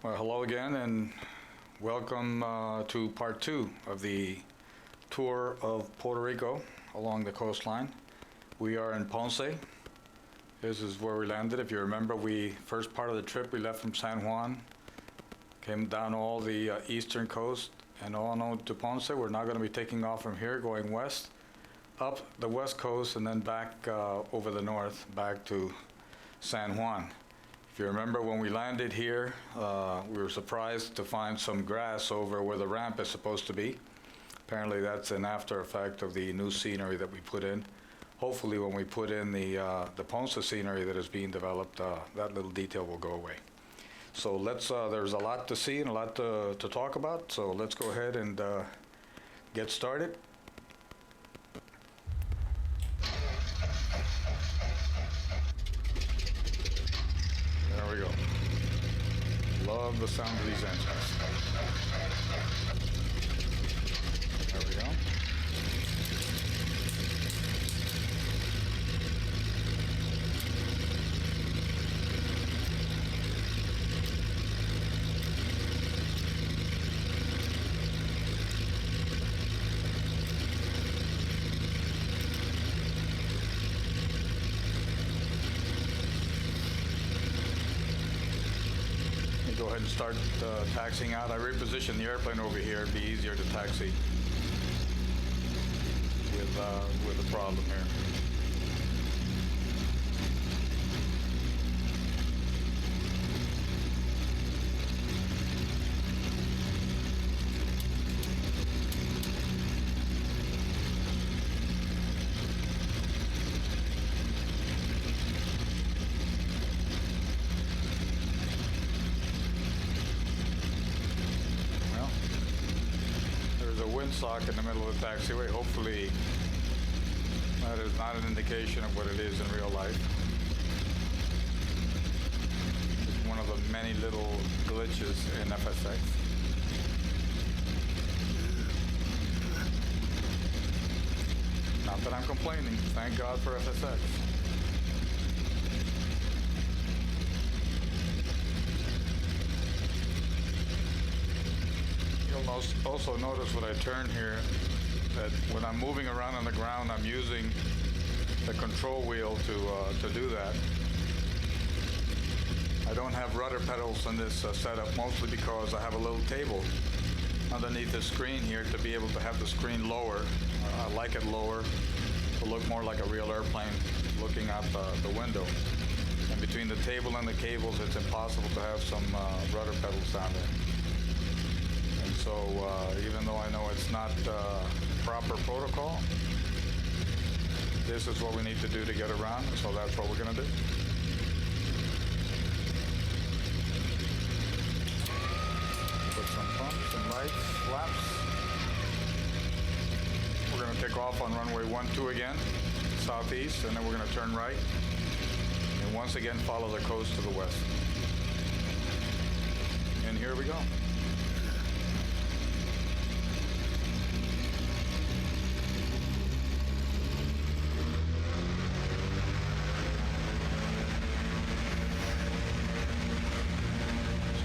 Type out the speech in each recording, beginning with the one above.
Well, hello again, and welcome to part 2 of the tour of Puerto Rico along the coastline. We are in Ponce. This is where we landed. If you remember, first part of the trip, we left from San Juan, came down all the eastern coast and on to Ponce. We're now going to be taking off from here, going west, up the west coast, and then back over the north, back to San Juan. If you remember, when we landed here, we were surprised to find some grass over where the ramp is supposed to be. Apparently that's an after effect of the new scenery that we put in. Hopefully when we put in the Ponce scenery that is being developed, that little detail will go away. So there's a lot to see and a lot to talk about, so let's go ahead and get started. There we go. Love the sound of these engines. There we go. Go ahead and start taxiing out. I repositioned the airplane over here. It'd be easier to taxi with the problem here. Windsock in the middle of the taxiway. Hopefully that is not an indication of what it is in real life. It's one of the many little glitches in FSX. Not that I'm complaining. Thank God for FSX. You'll also notice when I turn here that when I'm moving around on the ground, I'm using the control wheel to do that. I don't have rudder pedals in this setup, mostly because I have a little table underneath the screen here to be able to have the screen lower. I like it lower to look more like a real airplane looking out the window. And between the table and the cables, it's impossible to have some rudder pedals down there. So even though I know it's not proper protocol, this is what we need to do to get around, so that's what we're going to do. Put some pumps and lights, flaps. We're going to take off on runway 12 again, southeast, and then we're going to turn right, and once again follow the coast to the west. And here we go.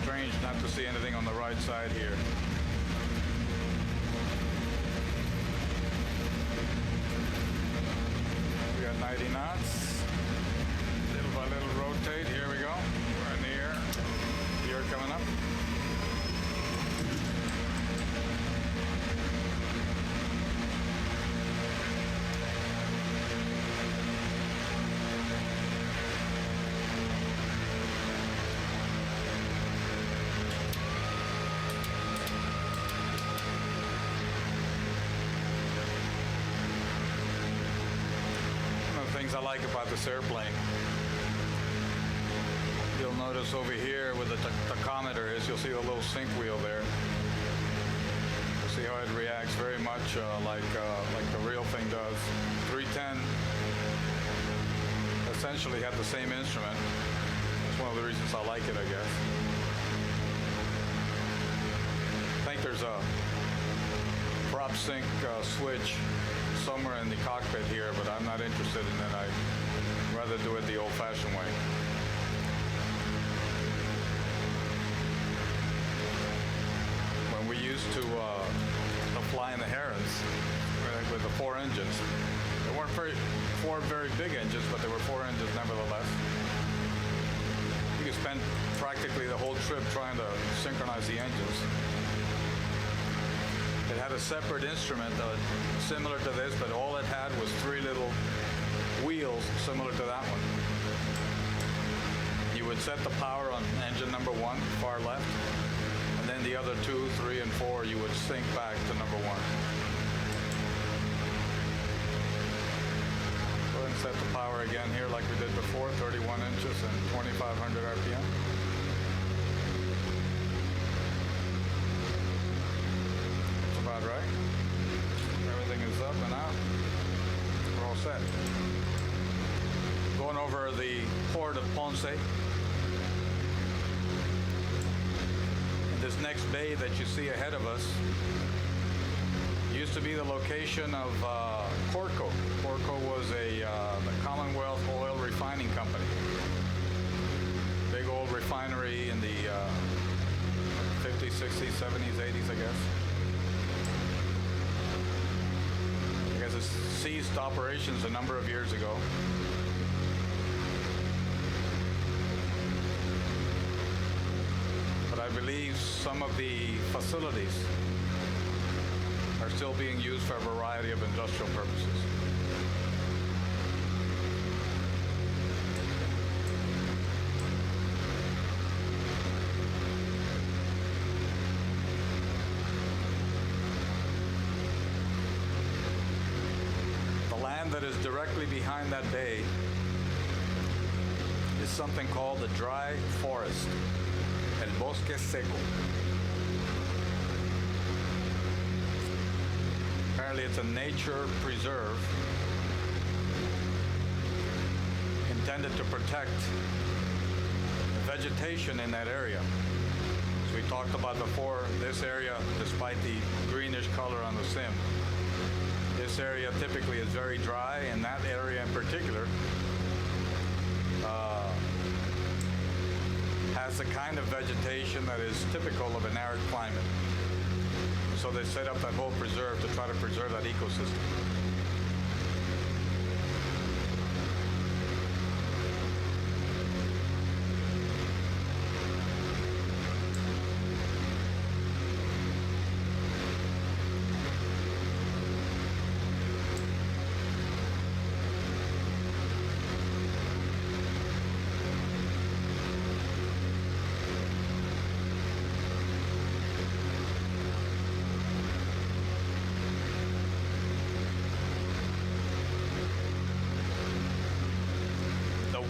Strange not to see anything on the right side here. We got 90 knots. Little by little rotate. Here we go. We're in the air. Gear coming up. Things I like about this airplane. You'll notice over here with the tachometer is, you'll see the little sync wheel there. You'll see how it reacts very much like the real thing does. 310 essentially had the same instrument. That's one of the reasons I like it, I guess. I think there's a prop sync switch somewhere in the cockpit here, but I'm not interested in it. I'd rather do it the old-fashioned way. to fly in the Herons with the 4 engines. They weren't four very big engines, but they were 4 engines nevertheless. You could spend practically the whole trip trying to synchronize the engines. It had a separate instrument similar to this, but all it had was 3 little wheels similar to that one. You would set the power on engine number 1, far left, and then the other 2, 3, and 4, you would sync back to number 1. Go ahead and set the power again here like we did before, 31 inches and 2,500 RPM. That's about right. Everything is up and out. We're all set. Going over the port of Ponce. This next bay that you see ahead of us used to be the location of Porco. Porco was the Commonwealth Oil Refining Company. Big old refinery in the 50s, 60s, 70s, 80s, I guess it ceased operations a number of years ago. I believe some of the facilities are still being used for a variety of industrial purposes. The land that is directly behind that bay is something called the dry forest. El Bosque Seco. Apparently it's a nature preserve intended to protect the vegetation in that area. As we talked about before, this area, despite the greenish color on the sim, this area typically is very dry, and that area in particular has the kind of vegetation that is typical of an arid climate. So they set up that whole preserve to try to preserve that ecosystem.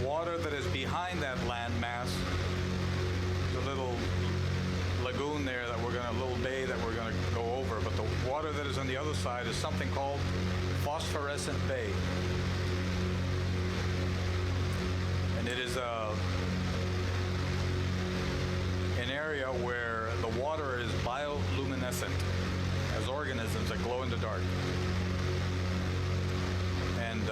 Water that is behind that land mass, there's a little lagoon there that a little bay that we're going to go over, but the water that is on the other side is something called Phosphorescent Bay. And it is an area where the water is bioluminescent, as organisms that glow in the dark. And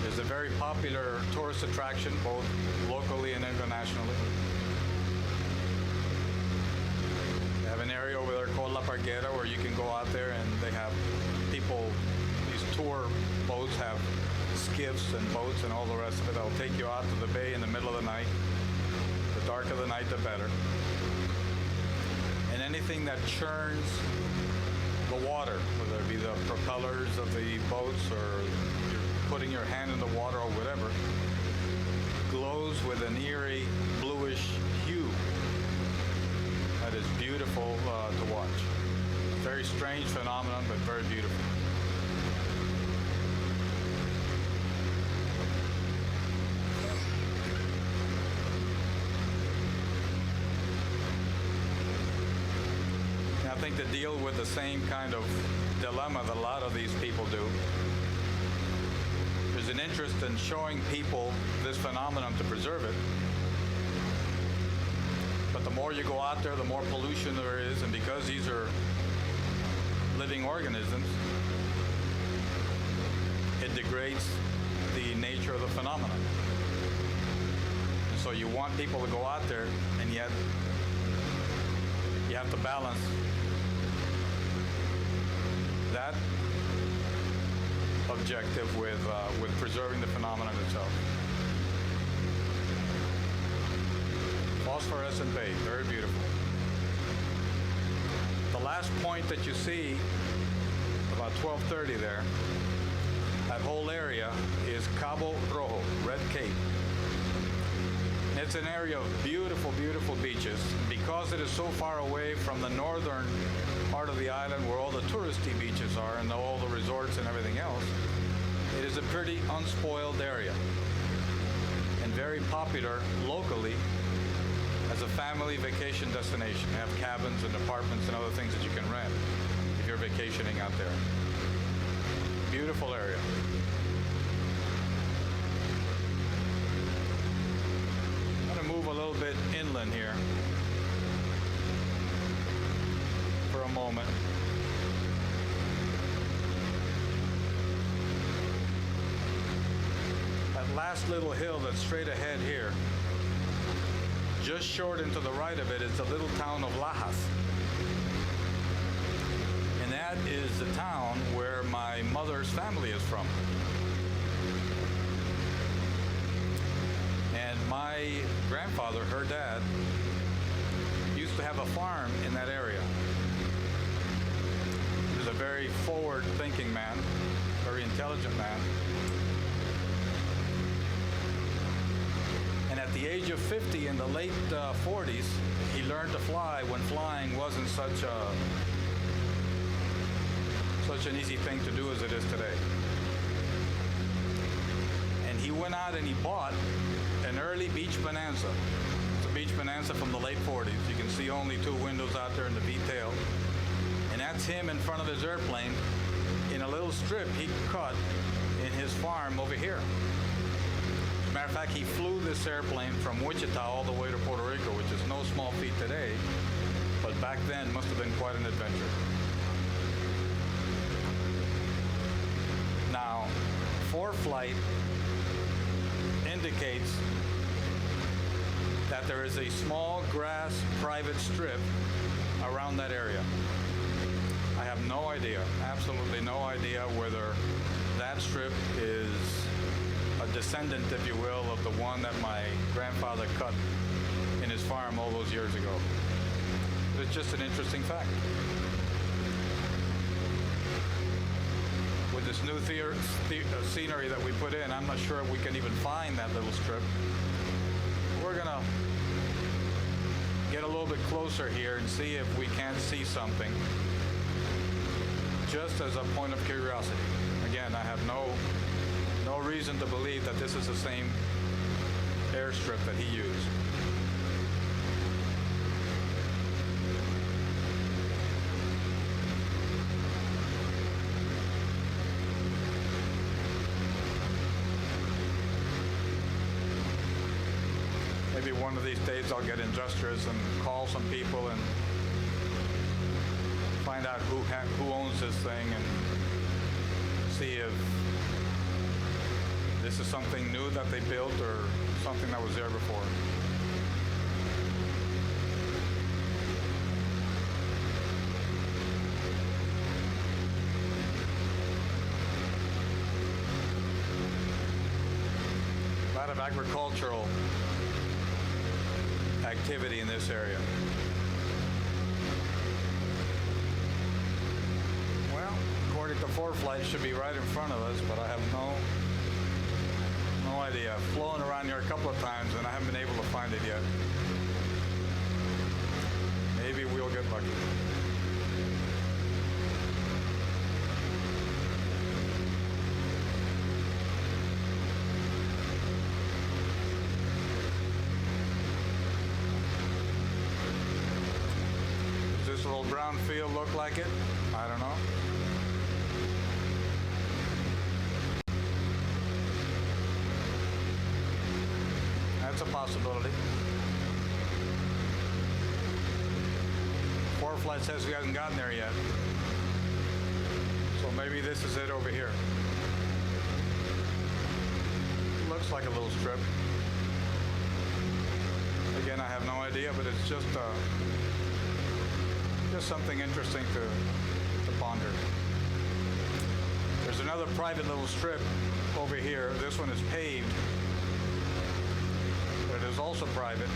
it's a very popular tourist attraction, both locally and internationally. They have an area over there called La Parguera where you can go out there, and they have people, these tour boats have skiffs and boats and all the rest of it. They'll take you out to the bay in the middle of the night. The darker the night, the better. And anything that churns the water, whether it be the propellers of the boats or putting your hand in the water or whatever, glows with an eerie bluish hue that is beautiful to watch. Very strange phenomenon, but very beautiful. And I think to deal with the same kind of dilemma that a lot of these people do, there's an interest in showing people this phenomenon to preserve it. But the more you go out there, the more pollution there is, and because these are living organisms, it degrades the nature of the phenomenon. So you want people to go out there, and yet you have to balance that objective with preserving the phenomenon itself. Phosphorescent bay, very beautiful. The last point that you see, about 12:30 there, that whole area is Cabo Rojo, Red Cape. It's an area of beautiful, beautiful beaches. Because it is so far away from the northern part of the island where all the touristy beaches are and all the resorts and everything else, it is a pretty unspoiled area and very popular locally as a family vacation destination. They have cabins and apartments and other things that you can rent if you're vacationing out there. Beautiful area. I'm going to move a little bit inland here for a moment. That last little hill that's straight ahead here, just short and to the right of it, is the little town of Lajas. And that is the town where my mother's family is from. And my grandfather, her dad, used to have a farm in that area. He was a very forward-thinking man, very intelligent man. And at the age of 50, in the late 40s, he learned to fly when flying wasn't such an easy thing to do as it is today. And he went out and he bought an early beach Bonanza. It's a beach Bonanza from the late 40s. You can see only two windows out there in the V-tail. And that's him in front of his airplane in a little strip he cut in his farm over here. As a matter of fact, he flew this airplane from Wichita all the way to Puerto Rico, which is no small feat today, but back then must have been quite an adventure. Now, ForeFlight indicates that there is a small grass private strip around that area. I have no idea, absolutely no idea whether that strip is a descendant, if you will, of the one that my grandfather cut in his farm all those years ago. It's just an interesting fact. With this new scenery that we put in, I'm not sure if we can even find that little strip. We're gonna get a little bit closer here and see if we can't see something, just as a point of curiosity. Again, I have no reason to believe that this is the same airstrip that he used. Maybe one of these days I'll get industrious and call some people and find out who owns this thing and see if this is something new that they built or something that was there before. A lot of agricultural activity in this area. Well, according to ForeFlight, it should be right in front of us, but I have no idea. I've flown around here a couple of times and I haven't been able to find it yet. Maybe we'll get lucky. Does this little brown field look like it? I don't know. That's a possibility. ForeFlight says we haven't gotten there yet. So maybe this is it over here. Looks like a little strip. Again, I have no idea, but it's just just something interesting to ponder. There's another private little strip over here. This one is paved, but it is also private.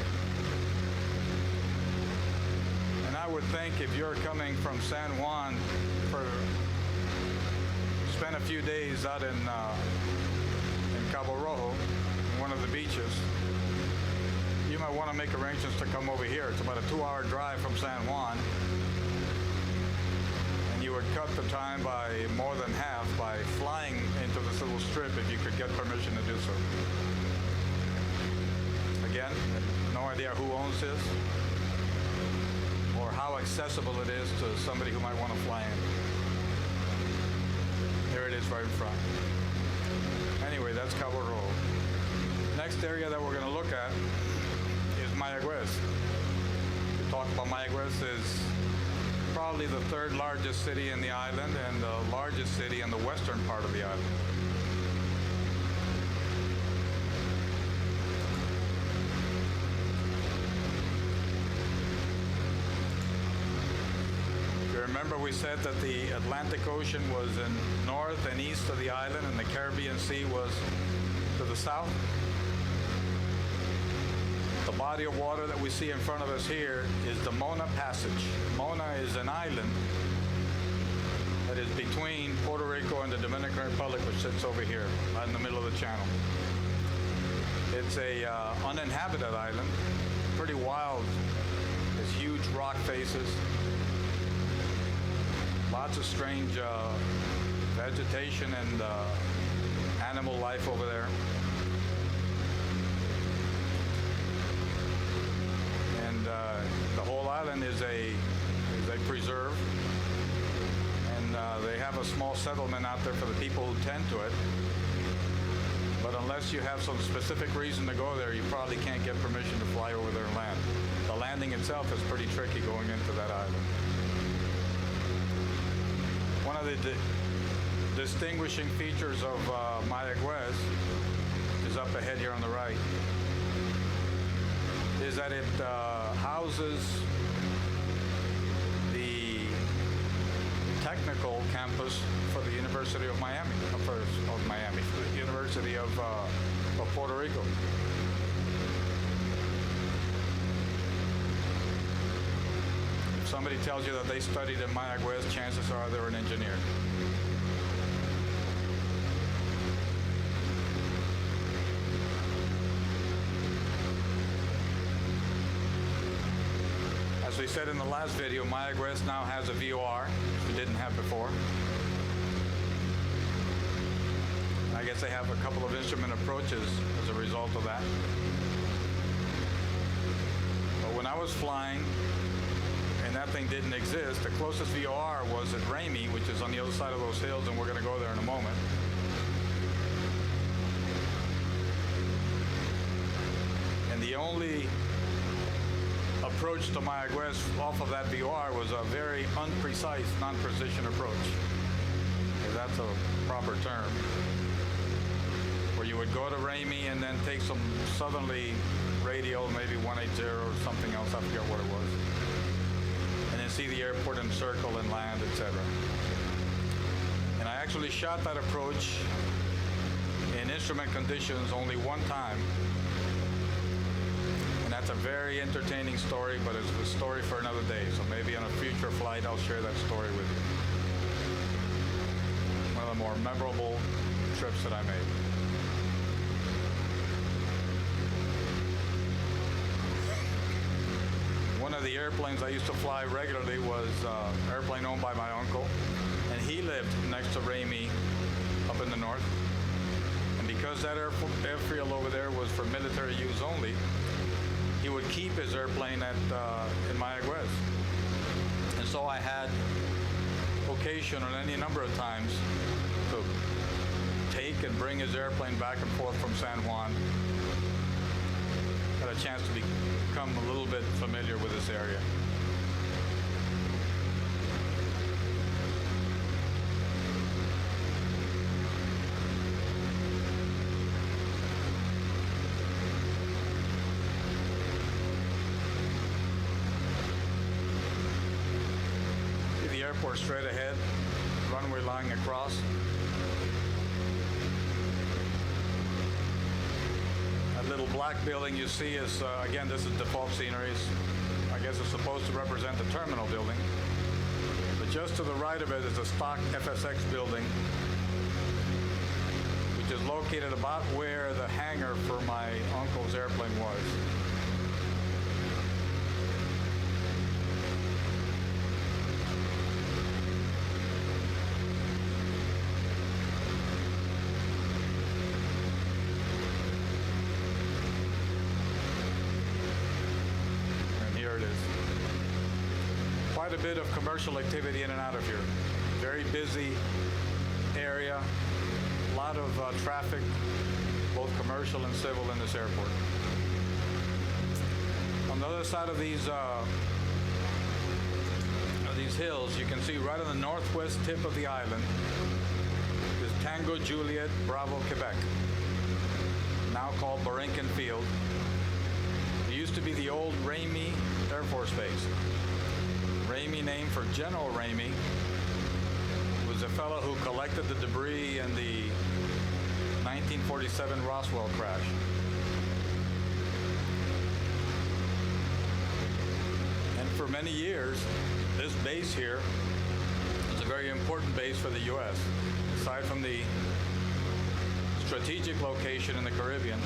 And I would think if you're coming from San Juan spend a few days out in Cabo Rojo, one of the beaches, you might want to make arrangements to come over here. It's about a 2-hour drive from San Juan. And you would cut the time by more than half by flying into this little strip if you could get permission to do so. Again, no idea who owns this or how accessible it is to somebody who might want to fly in. There it is right in front. Anyway, that's Cabo Rojo. Next area that we're going to look at is Mayagüez. We talk about Mayagüez is probably the 3rd largest city in the island and the largest city in the western part of the island. Remember we said that the Atlantic Ocean was in north and east of the island and the Caribbean Sea was to the south? The body of water that we see in front of us here is the Mona Passage. Mona is an island that is between Puerto Rico and the Dominican Republic, which sits over here, right in the middle of the channel. It's a uninhabited island, pretty wild. There's huge rock faces. Lots of strange vegetation and animal life over there. And the whole island is a preserve. And they have a small settlement out there for the people who tend to it. But unless you have some specific reason to go there, you probably can't get permission to fly over there and land. The landing itself is pretty tricky going into that island. One of the distinguishing features of Mayagüez is up ahead here on the right, is that it houses the technical campus for the University of Miami, for the University of Puerto Rico. Somebody tells you that they studied in Mayagüez, chances are they're an engineer. As we said in the last video, Mayagüez now has a VOR, which we didn't have before. I guess they have a couple of instrument approaches as a result of that. But when I was flying, and that thing didn't exist, the closest VOR was at Ramey, which is on the other side of those hills, and we're going to go there in a moment. And the only approach to Mayagüez off of that VOR was a very unprecise, non-precision approach. If that's a proper term. Where you would go to Ramey and then take some southerly radial, maybe 180 or something else, I forget what it was. And then see the airport and circle and land, etc. And I actually shot that approach in instrument conditions only one time. And that's a very entertaining story, but it's a story for another day. So maybe on a future flight, I'll share that story with you. One of the more memorable trips that I made. One of the airplanes I used to fly regularly was an airplane owned by my uncle, and he lived next to Ramey up in the north. And because that airfield over there was for military use only, he would keep his airplane in Mayagüez. And so I had occasion on any number of times to take and bring his airplane back and forth from San Juan. Had a chance to become a little bit familiar with this area. airport straight ahead, runway lying across. That little black building you see is, again, this is default scenery. I guess it's supposed to represent the terminal building. But just to the right of it is a stock FSX building, which is located about where the hangar for my uncle's airplane was. Quite a bit of commercial activity in and out of here. Very busy area, a lot of traffic, both commercial and civil in this airport. On the other side of these hills, you can see right on the northwest tip of the island is Tango Juliet Bravo, Quebec, now called Borinquen Field. It used to be the old Ramey Air Force Base. Ramey, named for General Ramey, was a fellow who collected the debris in the 1947 Roswell crash. And for many years, this base here is a very important base for the U.S. Aside from the strategic location in the Caribbean,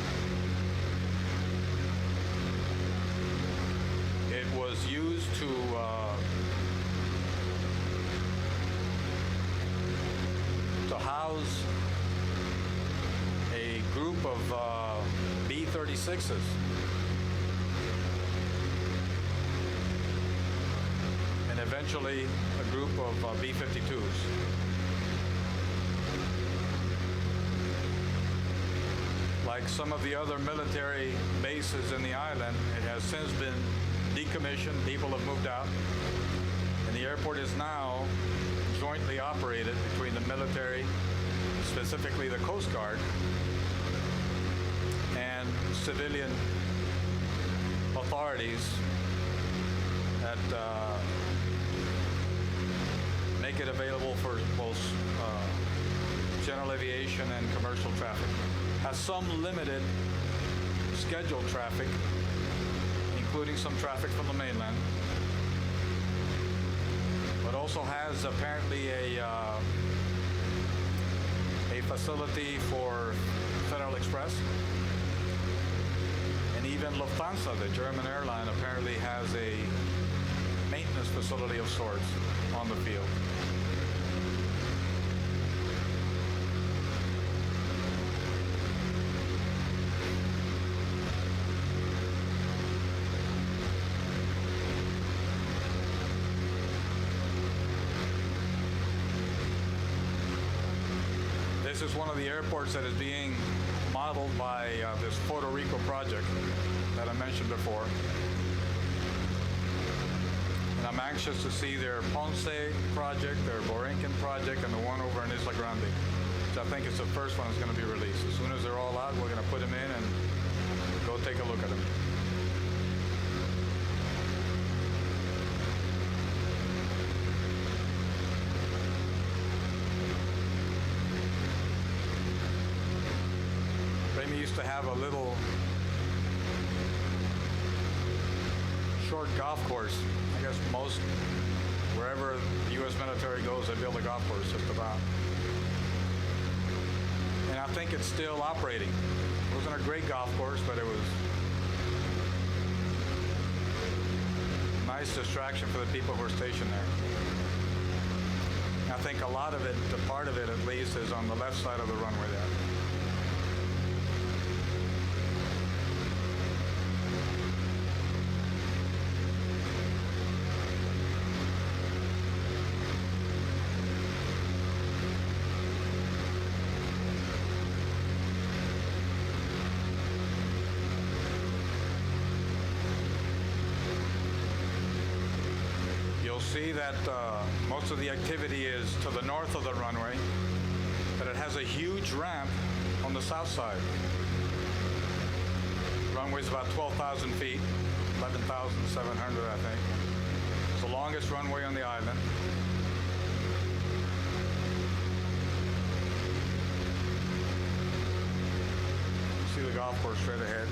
it was used to house a group of B-36s. And eventually a group of B-52s. Like some of the other military bases in the island, it has since been decommissioned, people have moved out, and the airport is now jointly operated between the military, specifically the Coast Guard, and civilian authorities that make it available for both general aviation and commercial traffic. Has some limited scheduled traffic, including some traffic from the mainland, but also has apparently a facility for Federal Express, and even Lufthansa, the German airline, apparently has a maintenance facility of sorts on the field. This is one of the airports that is being modeled by this Puerto Rico project that I mentioned before. And I'm anxious to see their Ponce project, their Borinquen project, and the one over in Isla Grande, which I think is the first one that's going to be released. As soon as they're all out, we're going to put them in and go take a look at them. Ramey used to have a little short golf course. I guess most, wherever the U.S. military goes, they build a golf course just about. And I think it's still operating. It wasn't a great golf course, but it was a nice distraction for the people who are stationed there. I think a lot of it, a part of it at least, is on the left side of the runway there. See that most of the activity is to the north of the runway, but it has a huge ramp on the south side. The runway is about 12,000 feet, 11,700 I think. It's the longest runway on the island. see the golf course straight ahead.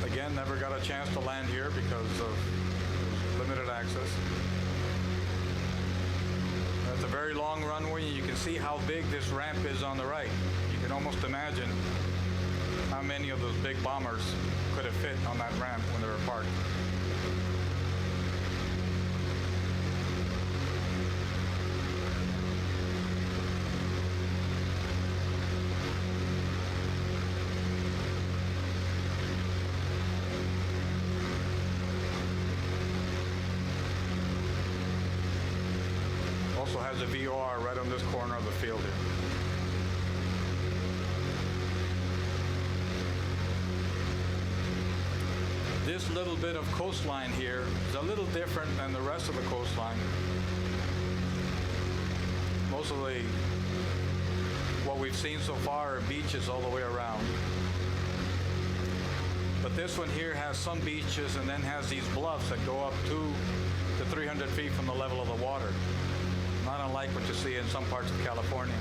Again, never got a chance to land here because of limited access. That's a very long runway, and you can see how big this ramp is on the right. You can almost imagine how many of those big bombers could have fit on that ramp when they were parked. Also has a VOR right on this corner of the field here. This little bit of coastline here is a little different than the rest of the coastline. Most of what we've seen so far are beaches all the way around. But this one here has some beaches and then has these bluffs that go up 200 to 300 feet from the level of the water. Not unlike what you see in some parts of California.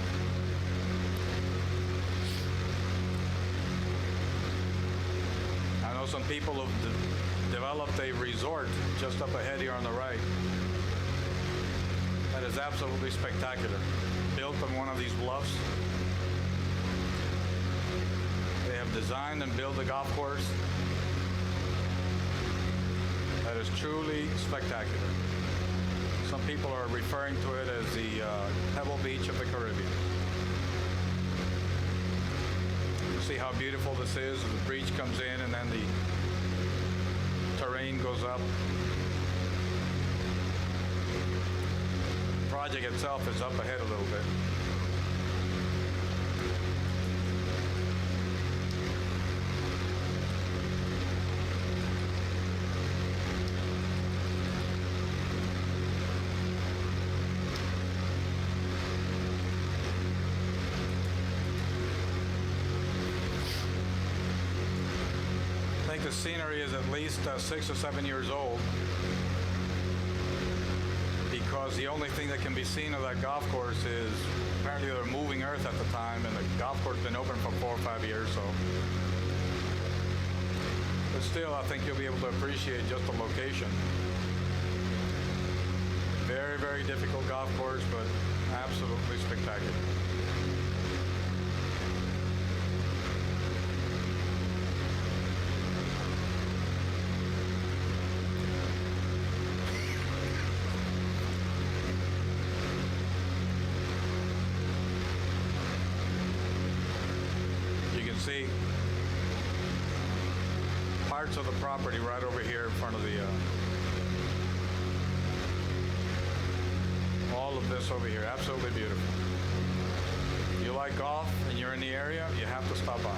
I know some people have developed a resort just up ahead here on the right that is absolutely spectacular. Built on one of these bluffs. They have designed and built a golf course that is truly spectacular. Some people are referring to it as the Pebble Beach of the Caribbean. You see how beautiful this is. The breach comes in and then the terrain goes up. The project itself is up ahead a little bit. I think the scenery is at least 6 or 7 years old, because the only thing that can be seen of that golf course is apparently they're moving earth at the time, and the golf course has been open for 4 or 5 years. So, but still, I think you'll be able to appreciate just the location. Very, very difficult golf course, but absolutely spectacular. See parts of the property right over here in front of the all of this over here. Absolutely beautiful. If you like golf and you're in the area, you have to stop by.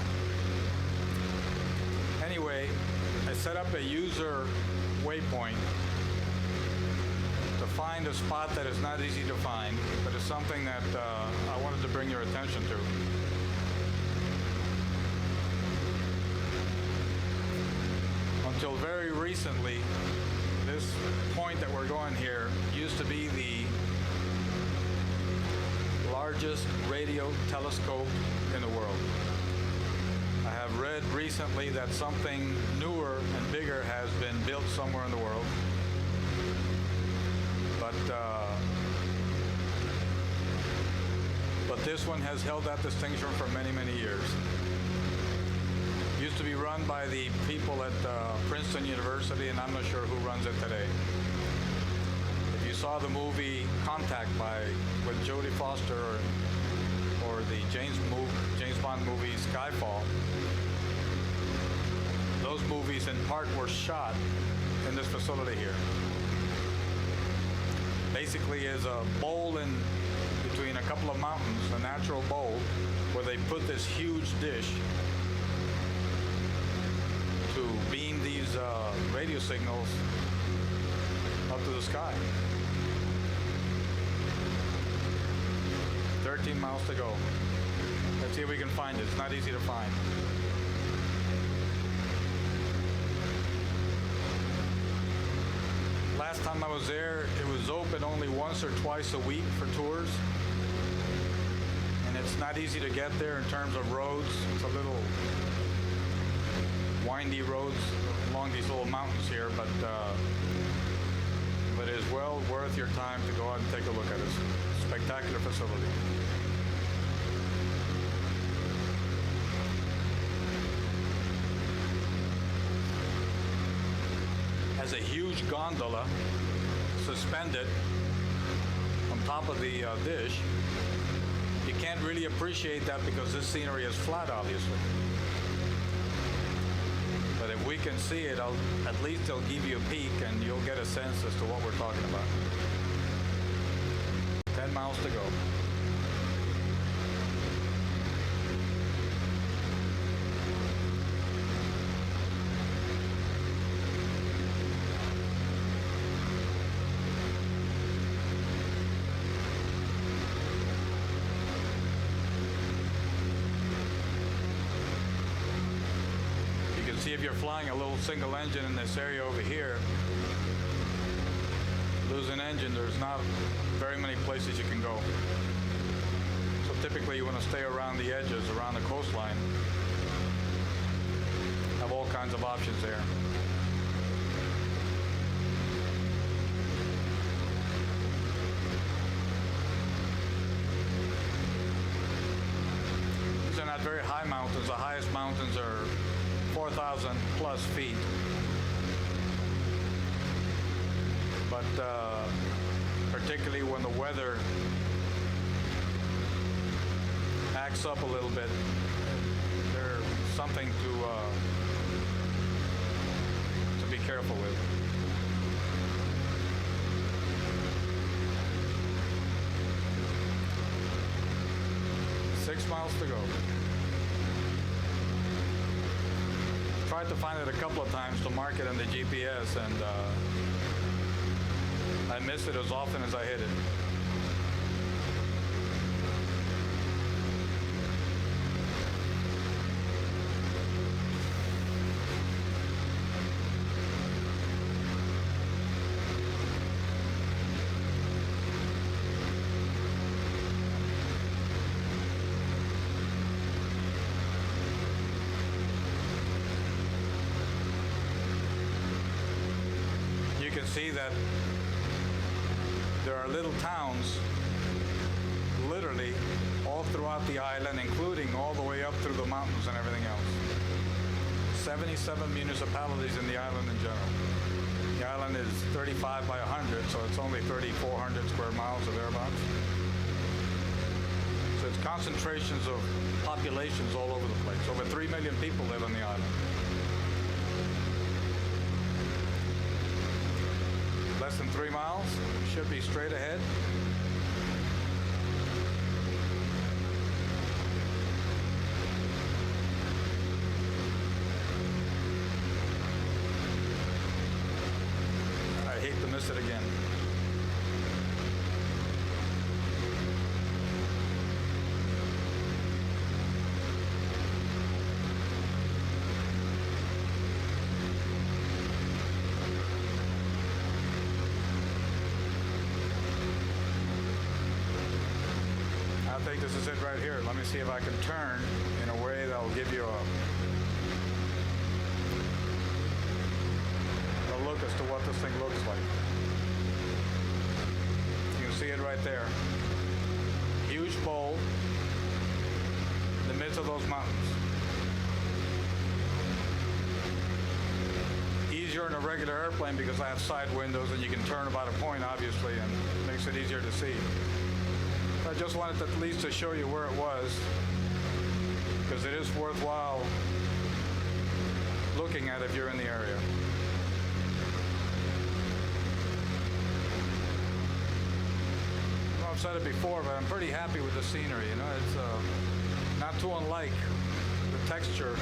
Anyway, I set up a user waypoint to find a spot that is not easy to find, but it's something that I wanted to bring your attention to. Until very recently, this point that we're going here used to be the largest radio telescope in the world. I have read recently that something newer and bigger has been built somewhere in the world. But this one has held that distinction for many, many years. Used to be run by the people at Princeton University, and I'm not sure who runs it today. If you saw the movie Contact with Jodie Foster or the James Bond movie Skyfall, those movies in part were shot in this facility here. Basically is a bowl in between a couple of mountains, a natural bowl, where they put this huge dish to beam these radio signals up to the sky. 13 miles to go. Let's see if we can find it. It's not easy to find. Last time I was there, it was open only once or twice a week for tours. And it It's not easy to get there in terms of roads. It's a little windy roads along these little mountains here, but it is well worth your time to go out and take a look at it. Spectacular facility. Has a huge gondola suspended on top of the dish. You can't really appreciate that because this scenery is flat, obviously. But if we can see it, at least it'll give you a peek and you'll get a sense as to what we're talking about. 10 miles to go. See, if you're flying a little single engine in this area over here, lose an engine, there's not very many places you can go. So typically you want to stay around the edges, around the coastline. Have all kinds of options there. These are not very high mountains. The highest mountains are 4,000 plus feet. But particularly when the weather acts up a little bit, there's something to be careful with. Six miles to go. Tried to find it a couple of times to mark it on the GPS, and I miss it as often as I hit it. You can see that there are little towns literally all throughout the island, including all the way up through the mountains and everything else. 77 municipalities in the island in general. The island is 35 by 100, so it's only 3,400 square miles or thereabouts. So it's concentrations of populations all over the place. Over 3 million people live on the island. Less than 3 miles, should be straight ahead. I hate to miss it again. I think this is it right here. Let me see if I can turn in a way that will give you a look as to what this thing looks like. You can see it right there. Huge bowl in the midst of those mountains. Easier in a regular airplane because I have side windows and you can turn about a point, obviously, and it makes it easier to see. I just wanted at least to show you where it was, because it is worthwhile looking at if you're in the area. Well, I've said it before, but I'm pretty happy with the scenery. You know, it's not too unlike the texture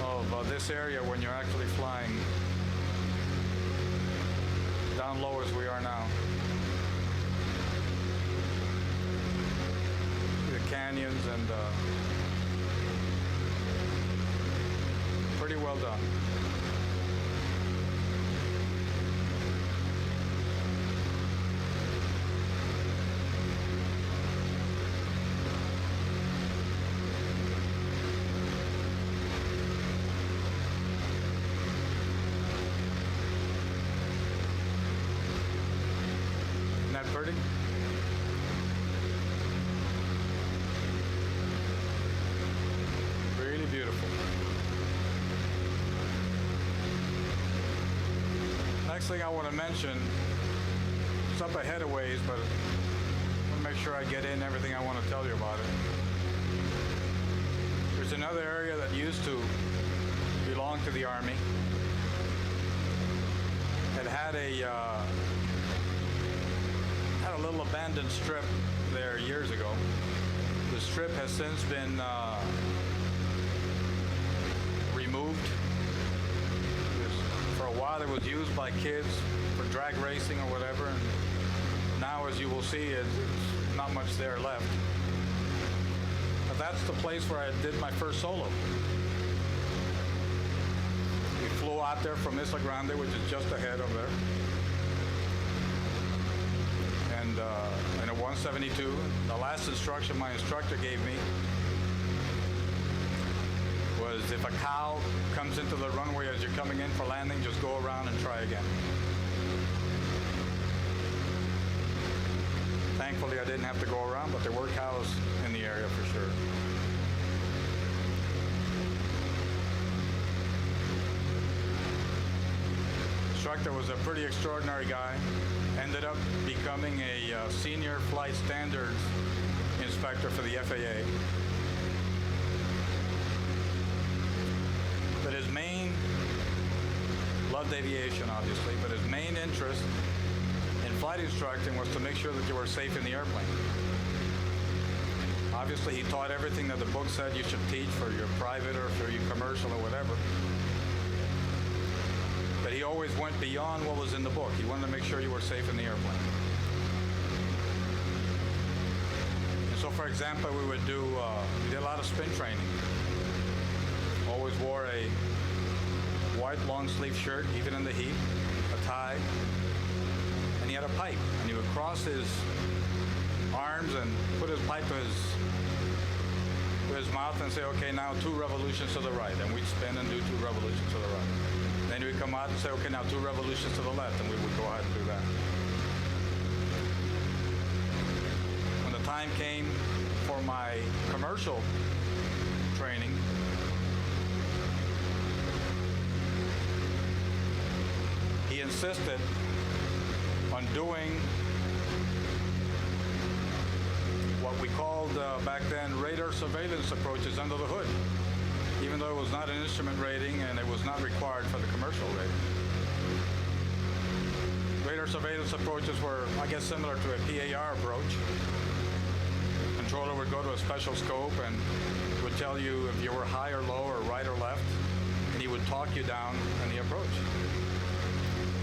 of this area when you're actually flying down low as we are now. Canyons and pretty well done. liberty. Really beautiful. Next thing I want to mention, it's up ahead a ways, but I want to make sure I get in everything I want to tell you about it. There's another area that used to belong to the Army. It had a little abandoned strip there years ago. The strip has since been removed. For a while it was used by kids for drag racing or whatever, and now, as you will see, it's not much there left. But that's the place where I did my first solo. We flew out there from Isla Grande, which is just ahead of there. And in a 172, the last instruction my instructor gave me was, if a cow comes into the runway as you're coming in for landing, just go around and try again. Thankfully, I didn't have to go around, but there were cows in the area for sure. Instructor was a pretty extraordinary guy. Ended up becoming a senior flight standards inspector for the FAA. But his main, loved aviation obviously, but his main interest in flight instructing was to make sure that you were safe in the airplane. Obviously, he taught everything that the book said you should teach for your private or for your commercial or whatever. But he always went beyond what was in the book. He wanted to make sure you were safe in the airplane. And so, for example, we did a lot of spin training. Always wore a white long sleeve shirt, even in the heat, a tie, and he had a pipe. And he would cross his arms and put his pipe to his mouth and say, okay, now 2 revolutions to the right. And we'd spin and do 2 revolutions to the right. Then we'd come out and say, okay, now 2 revolutions to the left, and we would go ahead and do that. When the time came for my commercial training, he insisted on doing what we called back then radar surveillance approaches under the hood, even though it was not an instrument rating and it was not required for the commercial rating. Radar surveillance approaches were, I guess, similar to a PAR approach. Controller would go to a special scope and would tell you if you were high or low or right or left, and he would talk you down in the approach.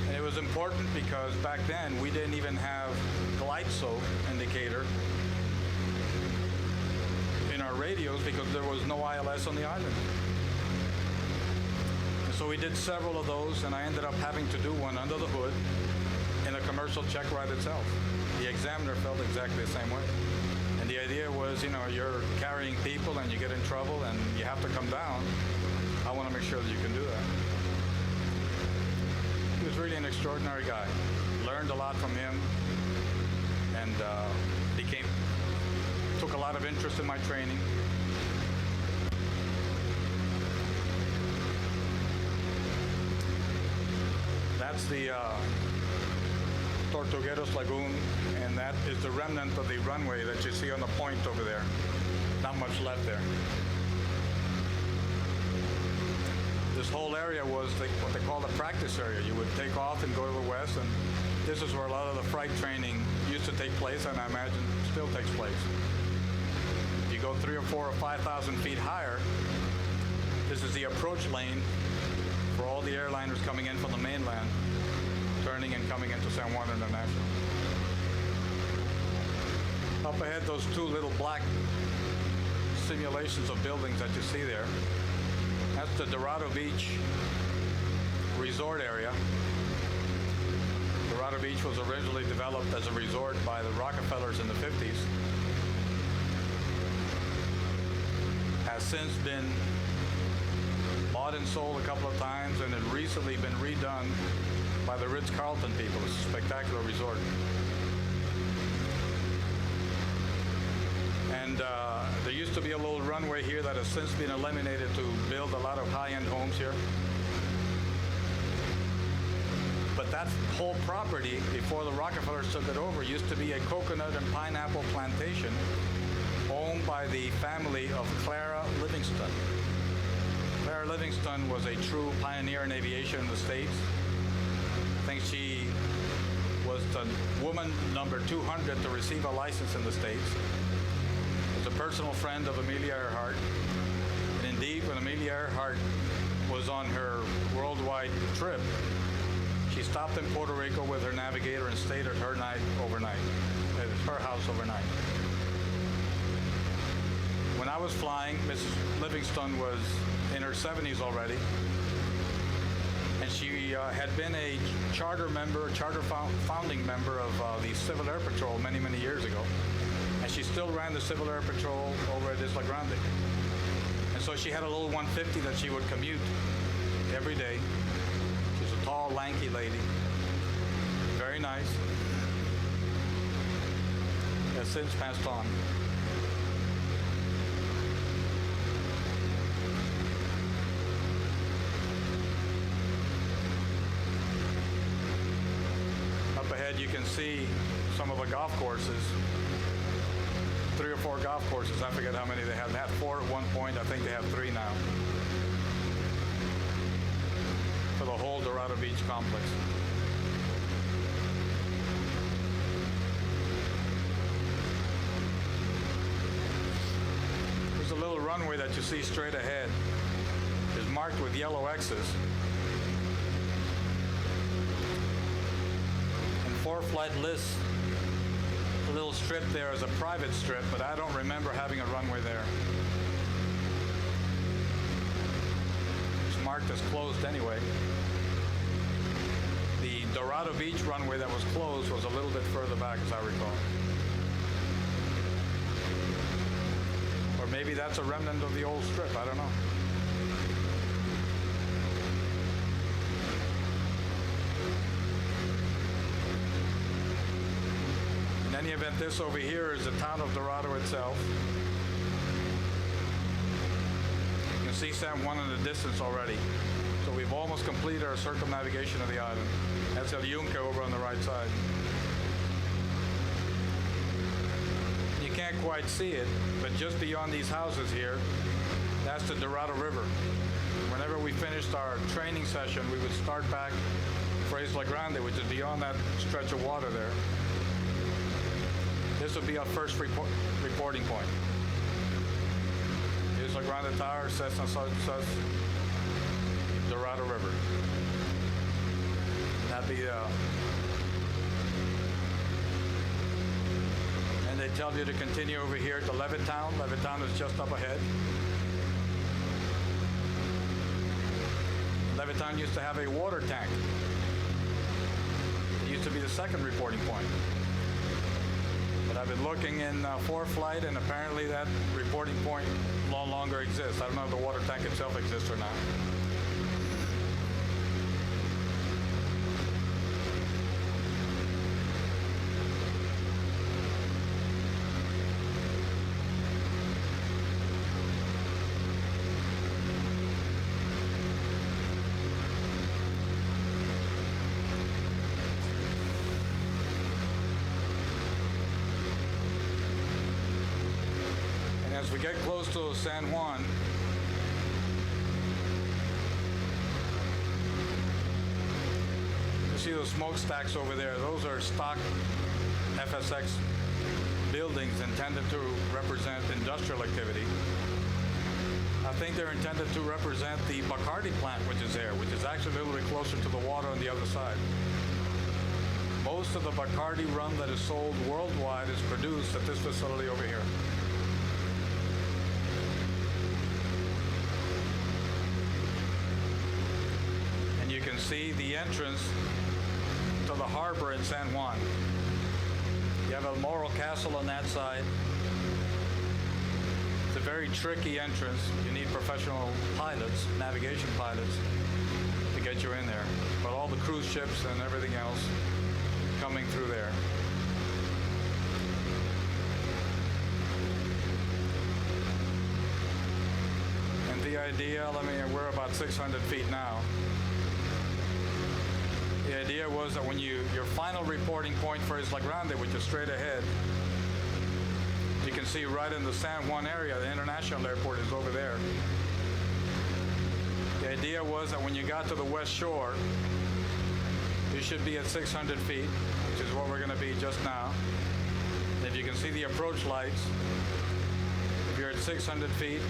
And it was important because back then we didn't even have glide slope indicator in our radios because there was no ILS on the island. And so we did several of those, and I ended up having to do one under the hood in a commercial check ride itself. The examiner felt exactly the same way. And the idea was, you know, you're carrying people and you get in trouble and you have to come down. I want to make sure that you can do that. He was really an extraordinary guy. Learned a lot from him, and took a lot of interest in my training. That's the Tortugueros Lagoon, and that is the remnant of the runway that you see on the point over there. Not much left there. This whole area was what they call the practice area. You would take off and go to the west, and this is where a lot of the flight training used to take place, and I imagine still takes place. If you go 3,000 or 4,000 or 5,000 feet higher, this is the approach lane for all the airliners coming in from the mainland, turning and coming into San Juan International. Up ahead, those 2 little black simulations of buildings that you see there, that's the Dorado Beach resort area. Dorado Beach was originally developed as a resort by the Rockefellers in the 50s. Has since been bought and sold a couple of times, and had recently been redone by the Ritz-Carlton people. It's a spectacular resort. And there used to be a little runway here that has since been eliminated to build a lot of high-end homes here. But that whole property, before the Rockefellers took it over, used to be a coconut and pineapple plantation owned by the family of Clara Livingston. Clara Livingston was a true pioneer in aviation in the States. I think she was the woman number 200 to receive a license in the States. Was a personal friend of Amelia Earhart. And indeed, when Amelia Earhart was on her worldwide trip, she stopped in Puerto Rico with her navigator and stayed at her house overnight. When I was flying, Mrs. Livingston was in her 70s already, and she had been a charter founding member of the Civil Air Patrol many, many years ago, and she still ran the Civil Air Patrol over at Isla Grande. And so she had a little 150 that she would commute every day. She was a tall, lanky lady, very nice, has since passed on. Up ahead you can see some of the golf courses, 3 or 4 golf courses. I forget how many they have. They had 4 at one point. I think they have 3 now for the whole Dorado Beach complex. There's a little runway that you see straight ahead. It's marked with yellow X's. And ForeFlight lists the little strip there as a private strip, but I don't remember having a runway there. It's marked as closed anyway. The Dorado Beach runway that was closed was a little bit further back, as I recall. Or maybe that's a remnant of the old strip, I don't know. In any event, this over here is the town of Dorado itself. You can see San Juan in the distance already. So we've almost completed our circumnavigation of the island. That's El Yunque over on the right side. You can't quite see it, but just beyond these houses here, that's the Dorado River. Whenever we finished our training session, we would start back for Isla Grande, which is beyond that stretch of water there. This would be our first reporting point. Isla Grande Tower, Cessna Sus, Dorado River. That'd be, and they tell you to continue over here to Levittown. Levittown is just up ahead. Levittown used to have a water tank. It used to be the second reporting point. But I've been looking in ForeFlight, and apparently that reporting point no longer exists. I don't know if the water tank itself exists or not. As we get close to San Juan, you see those smokestacks over there. Those are stock FSX buildings intended to represent industrial activity. I think they're intended to represent the Bacardi plant, which is there, which is actually a little bit closer to the water on the other side. Most of the Bacardi rum that is sold worldwide is produced at this facility over here. You can see the entrance to the harbor in San Juan. You have El Morro Castle on that side. It's a very tricky entrance. You need professional pilots, navigation pilots, to get you in there. But all the cruise ships and everything else coming through there. The idea, we're about 600 feet now. The idea was that when your final reporting point for Isla Grande, which is straight ahead, you can see right in the San Juan area, the international airport is over there. The idea was that when you got to the west shore, you should be at 600 feet, which is what we're going to be just now. If you can see the approach lights, if you're at 600 feet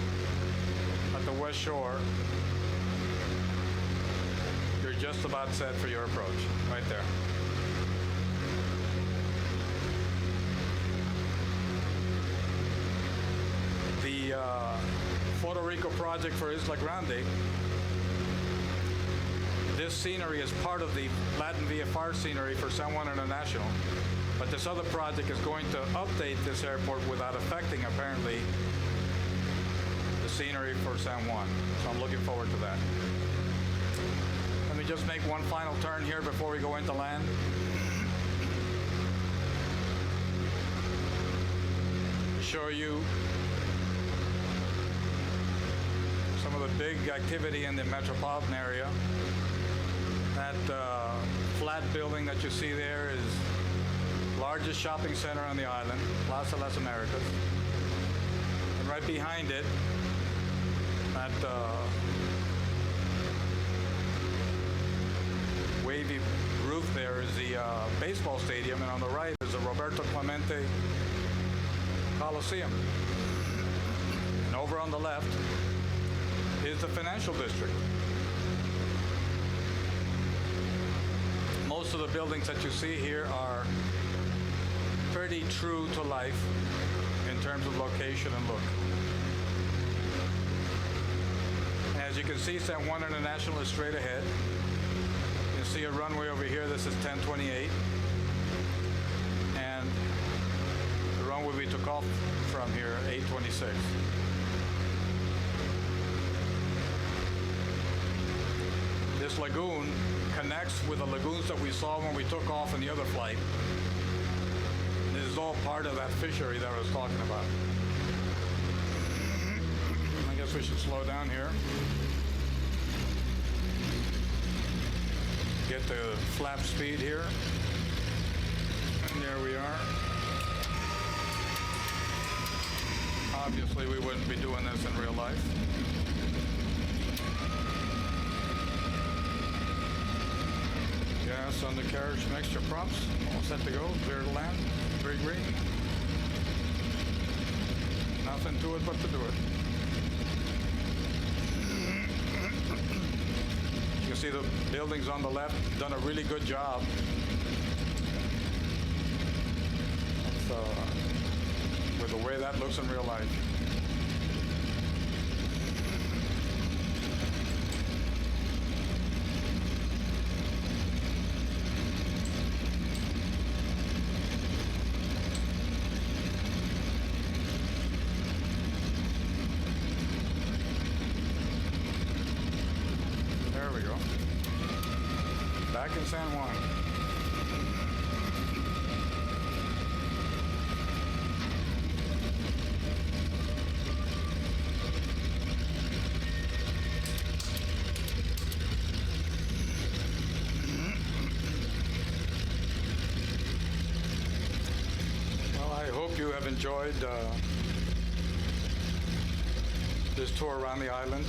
at the west shore, you're just about set for your approach, right there. The Puerto Rico project for Isla Grande, this scenery is part of the Latin VFR scenery for San Juan International, but this other project is going to update this airport without affecting, apparently, the scenery for San Juan. So I'm looking forward to that. Let me just make one final turn here before we go into land. To show you some of the big activity in the metropolitan area. That flat building that you see there is the largest shopping center on the island, Plaza Las Americas. And right behind it, that wavy roof there is the baseball stadium, and on the right is the Roberto Clemente Coliseum. And over on the left is the financial district. Most of the buildings that you see here are pretty true to life in terms of location and look. As you can see, San Juan International is straight ahead. You can see a runway over here. This is 1028. And the runway we took off from here, 826. This lagoon connects with the lagoons that we saw when we took off in the other flight. This is all part of that fishery that I was talking about. I guess we should slow down here. Get the flap speed here. And there we are. Obviously, we wouldn't be doing this in real life. Gas, undercarriage, mixture props, all set to go, clear to land, 3 green. Nothing to it but to do it. You can see the buildings on the left done a really good job. With the way that looks in real life. Back in San Juan. Well, I hope you have enjoyed this tour around the island.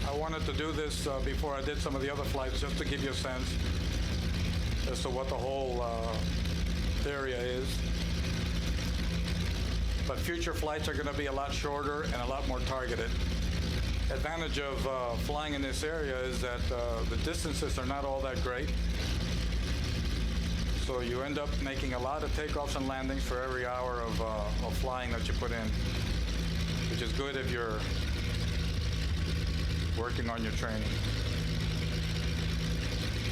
I wanted to do this before I did some of the other flights, just to give you a sense as to what the whole area is. But future flights are going to be a lot shorter and a lot more targeted. Advantage of flying in this area is that the distances are not all that great. So you end up making a lot of takeoffs and landings for every hour of flying that you put in, which is good if you're working on your training.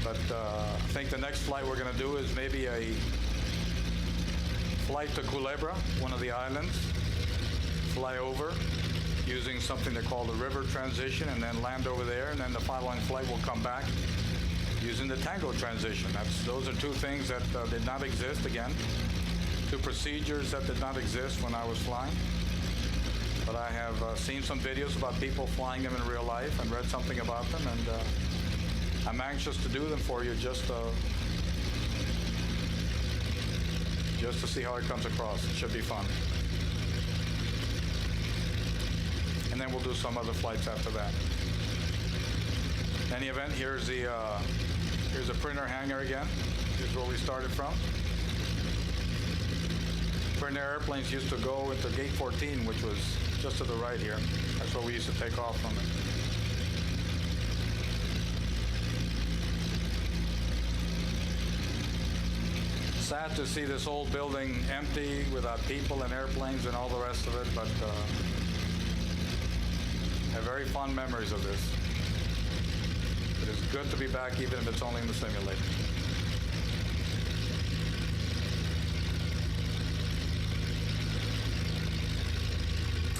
But I think the next flight we're going to do is maybe a flight to Culebra, one of the islands, fly over using something they call the river transition, and then land over there, and then the following flight will come back using the Tango transition. Those are two things that did not exist, again, two procedures that did not exist when I was flying. but I have seen some videos about people flying them in real life and read something about them, and I'm anxious to do them for you just to see how it comes across. It should be fun. And then we'll do some other flights after that. In any event, here's a printer hangar again. Here's where we started from. Printer airplanes used to go into gate 14, which was just to the right here. That's where we used to take off from it. Sad to see this old building empty without people and airplanes and all the rest of it, but I have very fond memories of this. It is good to be back, even if it's only in the simulator.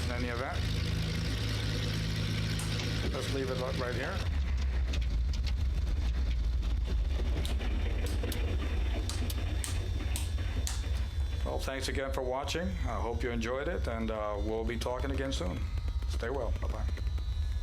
In any event, let's leave it right here. Well, thanks again for watching. I hope you enjoyed it, and we'll be talking again soon. Stay well. Bye-bye.